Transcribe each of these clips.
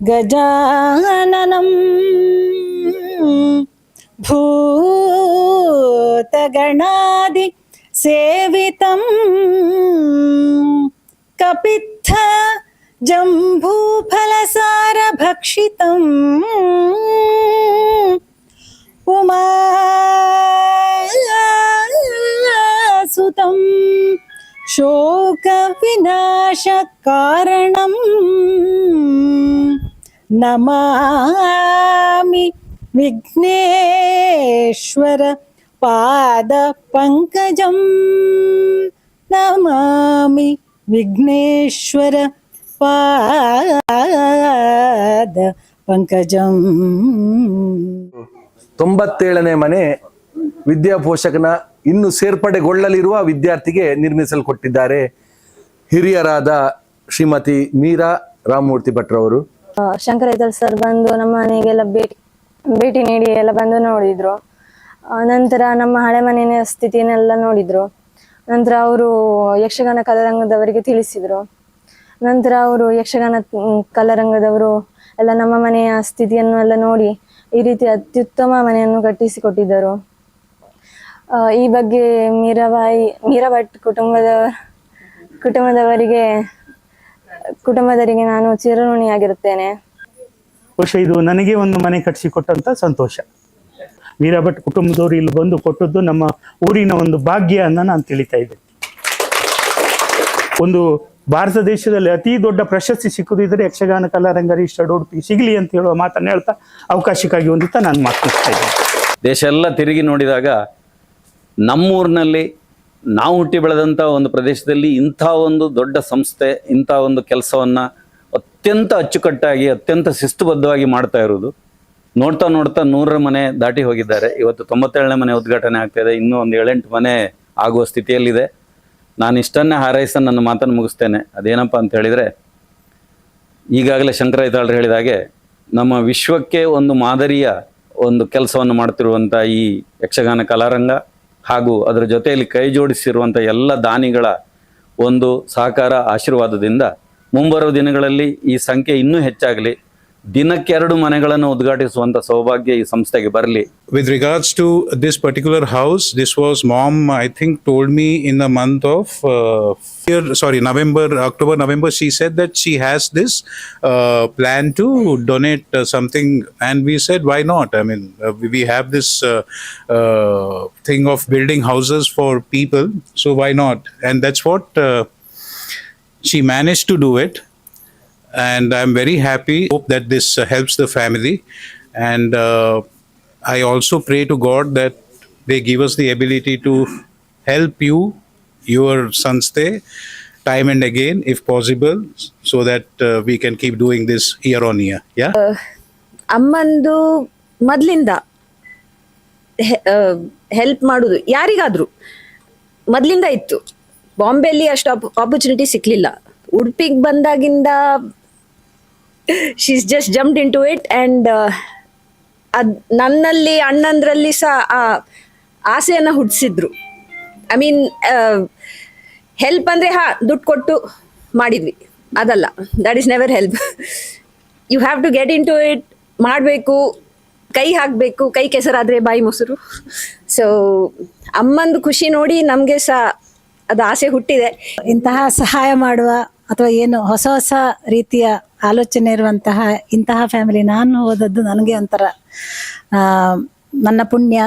ಗಜಾನನಂ ಭೂತಗಣಾದಿ ಸೇವಿತಂ ಕಪಿತ್ಥ ಜಂಬೂಫಲಸಾರ ಭಕ್ಷಿತಂ ಉಮಾಸುತಂ ಶೋಕ ವಿನಾಶ ಕಾರಣಂ ನಮಾಮಿ ವಿಘ್ನೇಶ್ವರ ಪಾದ ಪಂಕಜಂ ನಮಾಮಿ ವಿಘ್ನೇಶ್ವರ ಪಾದ ಪಂಕಜಂ. 97ನೇ ಮನೆ ವಿದ್ಯಾಪೋಷಕನ ಇನ್ನು ಸೇರ್ಪಡೆಗೊಳ್ಳಲಿರುವ ವಿದ್ಯಾರ್ಥಿಗೆ ನಿರ್ಮಿಸಲ್ಪಟ್ಟಿದ್ದಾರೆ. ಹಿರಿಯರಾದ ಶ್ರೀಮತಿ ಮೀರಾ ರಾಮಮೂರ್ತಿ ಭಟ್ರವರು. ಶಂಕರ ಐತಾಳ್ ಸರ್ ಬಂದು ನಮ್ಮ ಮನೆಗೆಲ್ಲ ಭೇಟಿ ನೀಡಿ ಎಲ್ಲ ಬಂದು ನೋಡಿದ್ರು. ನಂತರ ನಮ್ಮ ಹಳೆ ಮನೆಯ ಸ್ಥಿತಿನೆಲ್ಲ ನೋಡಿದ್ರು. ನಂತರ ಅವರು ಯಕ್ಷಗಾನ ಕಲಾರಂಗದವರಿಗೆ ತಿಳಿಸಿದ್ರು. ನಂತರ ಅವರು ಯಕ್ಷಗಾನ ಕಲಾರಂಗದವರು ಎಲ್ಲ ನಮ್ಮ ಮನೆಯ ಸ್ಥಿತಿಯನ್ನು ಎಲ್ಲ ನೋಡಿ ಈ ರೀತಿ ಅತ್ಯುತ್ತಮ ಮನೆಯನ್ನು ಕಟ್ಟಿಸಿಕೊಟ್ಟಿದ್ದರು. ಈ ಬಗ್ಗೆ ಮೀರಾ ಭಟ್ ಕುಟುಂಬದವರಿಗೆ ನಾನು ಚಿರಋಣಿಯಾಗಿರುತ್ತೇನೆ. ಬಹುಶಃ ಇದು ನನಗೆ ಒಂದು ಮನೆ ಕಟ್ಟಿಸಿಕೊಟ್ಟಂತ ಸಂತೋಷ. ಮೀರಾ ಭಟ್ ಕುಟುಂಬದವರು ಇಲ್ಲಿ ಬಂದು ಕೊಟ್ಟದ್ದು ನಮ್ಮ ಊರಿನ ಒಂದು ಭಾಗ್ಯ ಅಂತ ನಾನು ತಿಳಿತಾ ಇದ್ದೆ. ಒಂದು ಭಾರತ ದೇಶದಲ್ಲಿ ಅತಿ ದೊಡ್ಡ ಪ್ರಶಸ್ತಿ ಸಿಕ್ಕುದಿದ್ರೆ ಯಕ್ಷಗಾನ ಕಲಾರಂಗ ರಿಜಿಸ್ಟರ್ಡ್ ಉಡುಪಿ ಸಿಗಲಿ ಅಂತ ಹೇಳುವ ಮಾತನ್ನು ಹೇಳ್ತಾ ಅವಕಾಶಕ್ಕಾಗಿ ಹೊಂದಿತ್ತಾ ನಾನು ಮಾತನಾಡ್ತಾ ಇದ್ದೆ. ದೇಶ ಎಲ್ಲ ತಿರುಗಿ ನೋಡಿದಾಗ ನಮ್ಮೂರಿನಲ್ಲಿ ನಾವು ಹುಟ್ಟಿ ಬೆಳೆದಂಥ ಒಂದು ಪ್ರದೇಶದಲ್ಲಿ ಇಂಥ ಒಂದು ದೊಡ್ಡ ಸಂಸ್ಥೆ ಇಂಥ ಒಂದು ಕೆಲಸವನ್ನು ಅತ್ಯಂತ ಅಚ್ಚುಕಟ್ಟಾಗಿ ಅತ್ಯಂತ ಶಿಸ್ತುಬದ್ಧವಾಗಿ ಮಾಡ್ತಾ ಇರೋದು ನೋಡ್ತಾ 100ರ ಮನೆ ದಾಟಿ ಹೋಗಿದ್ದಾರೆ. ಇವತ್ತು 97ನೇ ಮನೆ ಉದ್ಘಾಟನೆ ಆಗ್ತಾ ಇದೆ. ಇನ್ನೂ ಒಂದು 7-8 ಮನೆ ಆಗುವ ಸ್ಥಿತಿಯಲ್ಲಿದೆ. ನಾನು ಇಷ್ಟನ್ನೇ ಹಾರೈಸ ನನ್ನ ಮಾತನ್ನು ಮುಗಿಸ್ತೇನೆ. ಅದೇನಪ್ಪ ಅಂತ ಹೇಳಿದರೆ, ಈಗಾಗಲೇ ಶಂಕರ ಐತಾಳ್ರು ಹೇಳಿದ ಹಾಗೆ ನಮ್ಮ ವಿಶ್ವಕ್ಕೆ ಒಂದು ಮಾದರಿಯ ಒಂದು ಕೆಲಸವನ್ನು ಮಾಡ್ತಿರುವಂಥ ಈ ಯಕ್ಷಗಾನ ಕಲಾರಂಗ ಹಾಗೂ ಅದರ ಜೊತೆಯಲ್ಲಿ ಕೈ ಜೋಡಿಸಿರುವಂಥ ಎಲ್ಲ ದಾನಿಗಳ ಒಂದು ಸಹಕಾರ ಆಶೀರ್ವಾದದಿಂದ ಮುಂಬರುವ ದಿನಗಳಲ್ಲಿ ಈ ಸಂಖ್ಯೆ ಇನ್ನೂ ಹೆಚ್ಚಾಗಲಿ, ದಿನಕ್ಕೆ 2 ಮನೆಗಳನ್ನು ಉದ್ಘಾಟಿಸುವಂತ ಸೌಭಾಗ್ಯ ಈ ಸಂಸ್ಥೆಗೆ ಬರಲಿ. With regards to this particular house, this was mom, I think, told me in the month of October, November. She said that she has this plan to donate something, and we said, why not? I mean, we have this thing of building houses for people, so why not? And that's what she managed to do it. And I'm very happy. Hope that this helps the family, and I also pray to God that they give us the ability to help you, your sansthe, time and again if possible, so that we can keep doing this year on year. Yeah. ಅಮ್ಮಂದು ಮೊದಲಿಂದ help ಮಾಡೋದು ಯಾರಿಗಾದ್ರೂ ಮೊದಲಿಂದ ಇತ್ತು. ಬಾಂಬೆಯಲ್ಲಿ ಅಷ್ಟು opportunity ಸಿಕ್ಲಿಲ್ಲ. ಉಡುಪಿಗೆ ಬಂದಾಗಿಂದ she's just jumped into it, and ನನ್ನಲ್ಲಿ ಅಣ್ಣಂದ್ರಲ್ಲಿ ಸಹ ಆ ಆಸೆಯನ್ನು ಹುಟ್ಟಿಸಿದ್ರು. ಐ ಮೀನ್ ಹೆಲ್ಪ್ ಅಂದರೆ ದುಡ್ಡು ಕೊಟ್ಟು ಮಾಡಿದ್ವಿ ಅದಲ್ಲ, that is never help. You have to get into it, ಮಾಡಬೇಕು, ಕೈ ಹಾಕಬೇಕು, ಕೈ ಕೆಸರಾದರೆ ಬಾಯಿ ಮೊಸರು. ಸೊ ಅಮ್ಮಂದು ಖುಷಿ ನೋಡಿ ನಮಗೆ ಸಹ ಅದು ಆಸೆ ಹುಟ್ಟಿದೆ. ಇಂತಹ ಸಹಾಯ ಮಾಡುವ ಅಥವಾ ಏನು ಹೊಸ ಹೊಸ ರೀತಿಯ ಆಲೋಚನೆ ಇರುವಂತಹ ಇಂತಹ ಫ್ಯಾಮಿಲಿ ನಾನು ಹೋದದ್ದು ನನಗೆ ಒಂಥರ ನನ್ನ ಪುಣ್ಯ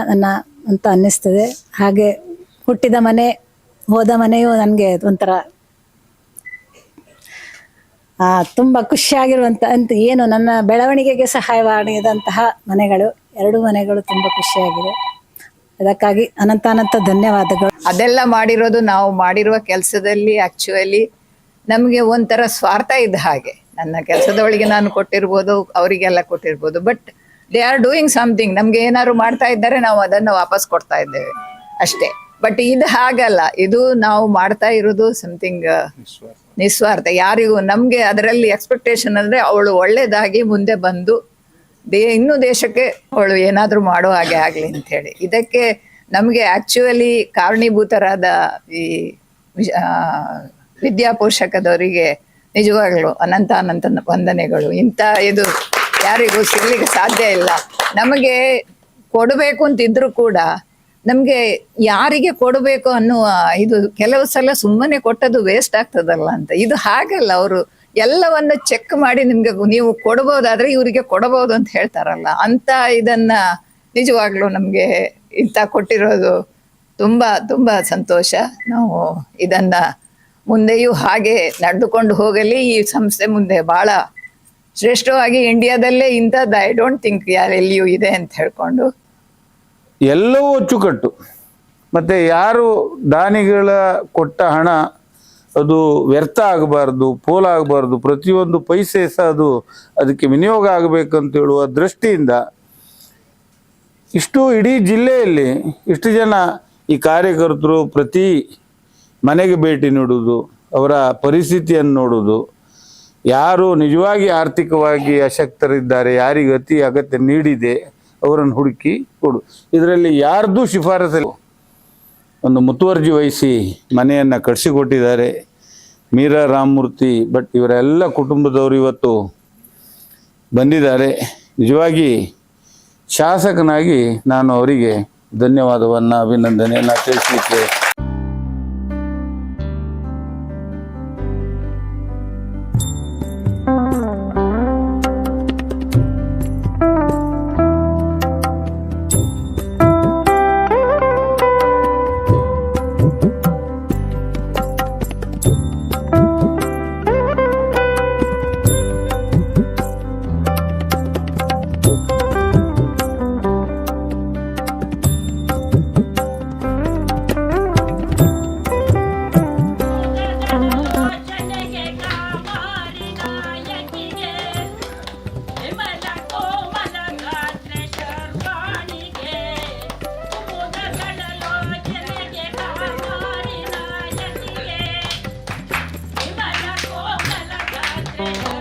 ಅಂತ ಅನ್ನಿಸ್ತದೆ. ಹಾಗೆ ಹುಟ್ಟಿದ ಮನೆ ಹೋದ ಮನೆಯು ನನಗೆ ಒಂಥರ ತುಂಬ ಖುಷಿಯಾಗಿರುವಂಥ ಅಂತ ಏನು ನನ್ನ ಬೆಳವಣಿಗೆಗೆ ಸಹಾಯ ಮಾಡಿದಂತಹ ಮನೆಗಳು 2 ಮನೆಗಳು ತುಂಬ ಖುಷಿಯಾಗಿದೆ. ಅದಕ್ಕಾಗಿ ಅನಂತ ಧನ್ಯವಾದಗಳು. ಅದೆಲ್ಲ ಮಾಡಿರೋದು ನಾವು ಮಾಡಿರುವ ಕೆಲಸದಲ್ಲಿ ಆಕ್ಚುಲಿ ನಮಗೆ ಒಂಥರ ಸ್ವಾರ್ಥ ಇದ್ದ ಹಾಗೆ. ನನ್ನ ಕೆಲಸದೊಳಗೆ ನಾನು ಕೊಟ್ಟಿರ್ಬೋದು, ಅವರಿಗೆಲ್ಲ ಕೊಟ್ಟಿರ್ಬೋದು, but they are doing something. ನಮ್ಗೆ ಏನಾದ್ರು ಮಾಡ್ತಾ ಇದ್ದಾರೆ, ನಾವು ಅದನ್ನು ವಾಪಸ್ ಕೊಡ್ತಾ ಇದ್ದೇವೆ ಅಷ್ಟೇ. ಬಟ್ ಇದು ಹಾಗಲ್ಲ, ಇದು ನಾವು ಮಾಡ್ತಾ ಇರೋದು ಸಮಥಿಂಗ್ ನಿಸ್ವಾರ್ಥ. ಯಾರಿಗೂ ನಮ್ಗೆ ಅದರಲ್ಲಿ ಎಕ್ಸ್ಪೆಕ್ಟೇಷನ್ ಅಂದ್ರೆ ಅವಳು ಒಳ್ಳೇದಾಗಿ ಮುಂದೆ ಬಂದು ಇನ್ನೂ ದೇಶಕ್ಕೆ ಅವಳು ಏನಾದ್ರೂ ಮಾಡೋ ಹಾಗೆ ಆಗ್ಲಿ ಅಂತ ಹೇಳಿ. ಇದಕ್ಕೆ ನಮ್ಗೆ ಆಕ್ಚುಲಿ ಕಾರಣೀಭೂತರಾದ ಈ ವಿದ್ಯಾಪೋಷಕದವರಿಗೆ ನಿಜವಾಗ್ಲೂ ಅನಂತ ಅನಂತ ವಂದನೆಗಳು. ಇಂಥ ಇದು ಯಾರಿಗೂ ಸಿಗ್ಲಿಕ್ಕೆ ಸಾಧ್ಯ ಇಲ್ಲ. ನಮಗೆ ಕೊಡಬೇಕು ಅಂತಿದ್ರು ಕೂಡ ನಮಗೆ ಯಾರಿಗೆ ಕೊಡಬೇಕು ಅನ್ನುವ ಇದು ಕೆಲವು ಸಲ ಸುಮ್ಮನೆ ಕೊಟ್ಟದ್ದು ವೇಸ್ಟ್ ಆಗ್ತದಲ್ಲ ಅಂತ. ಇದು ಹಾಗಲ್ಲ, ಅವರು ಎಲ್ಲವನ್ನ ಚೆಕ್ ಮಾಡಿ ನಿಮ್ಗೆ ನೀವು ಕೊಡ್ಬೋದಾದ್ರೆ ಇವರಿಗೆ ಕೊಡಬಹುದು ಅಂತ ಹೇಳ್ತಾರಲ್ಲ, ಅಂತ ಇದನ್ನ ನಿಜವಾಗ್ಲೂ ನಮ್ಗೆ ಇಂಥ ಕೊಟ್ಟಿರೋದು ತುಂಬಾ ತುಂಬಾ ಸಂತೋಷ. ನಾವು ಇದನ್ನ ಮುಂದೆಯೂ ಹಾಗೆ ನಡೆದುಕೊಂಡು ಹೋಗಲಿ. ಈ ಸಂಸ್ಥೆ ಮುಂದೆ ಬಹಳ ಶ್ರೇಷ್ಠವಾಗಿ ಇಂಡಿಯಾದಲ್ಲೇ ಇಂಥದ್ದು ಐ ಡೋಂಟ್ ಥಿಂಕ್ ಎಲ್ಲಿಯೂ ಇದೆ ಅಂತ ಹೇಳ್ಕೊಂಡು ಎಲ್ಲವೂ ಅಚ್ಚುಕಟ್ಟು. ಮತ್ತು ಯಾರು ದಾನಿಗಳ ಕೊಟ್ಟ ಹಣ ಅದು ವ್ಯರ್ಥ ಆಗಬಾರ್ದು, ಪೋಲಾಗಬಾರ್ದು, ಪ್ರತಿಯೊಂದು ಪೈಸೆ ಸಹ ಅದಕ್ಕೆ ವಿನಿಯೋಗ ಆಗಬೇಕಂತ ಹೇಳುವ ದೃಷ್ಟಿಯಿಂದ ಇಷ್ಟು ಇಡೀ ಜಿಲ್ಲೆಯಲ್ಲಿ ಇಷ್ಟು ಜನ ಈ ಕಾರ್ಯಕರ್ತರು ಪ್ರತಿ ಮನೆಗೆ ಭೇಟಿ ನೀಡುವುದು, ಅವರ ಪರಿಸ್ಥಿತಿಯನ್ನು ನೋಡುವುದು, ಯಾರು ನಿಜವಾಗಿ ಆರ್ಥಿಕವಾಗಿ ಅಶಕ್ತರಿದ್ದಾರೆ, ಯಾರಿಗೆ ಅತಿ ಅಗತ್ಯ ನೀಡಿದೆ ಅವರನ್ನು ಹುಡುಕಿ ಕೊಡು. ಇದರಲ್ಲಿ ಯಾರ್ದು ಶಿಫಾರಸಲ್ಲಿ ಒಂದು ಮುತುವರ್ಜಿ ವಹಿಸಿ ಮನೆಯನ್ನು ಕಟ್ಟಿಸಿಕೊಟ್ಟಿದ್ದಾರೆ ಮೀರಾ ರಾಮಮೂರ್ತಿ ಭಟ್. ಇವರೆಲ್ಲ ಕುಟುಂಬದವರು ಇವತ್ತು ಬಂದಿದ್ದಾರೆ. ನಿಜವಾಗಿ ಶಾಸಕನಾಗಿ ನಾನು ಅವರಿಗೆ ಧನ್ಯವಾದವನ್ನು ಅಭಿನಂದನೆಯನ್ನು ತಿಳಿಸಲಿಕ್ಕೆ Thank you.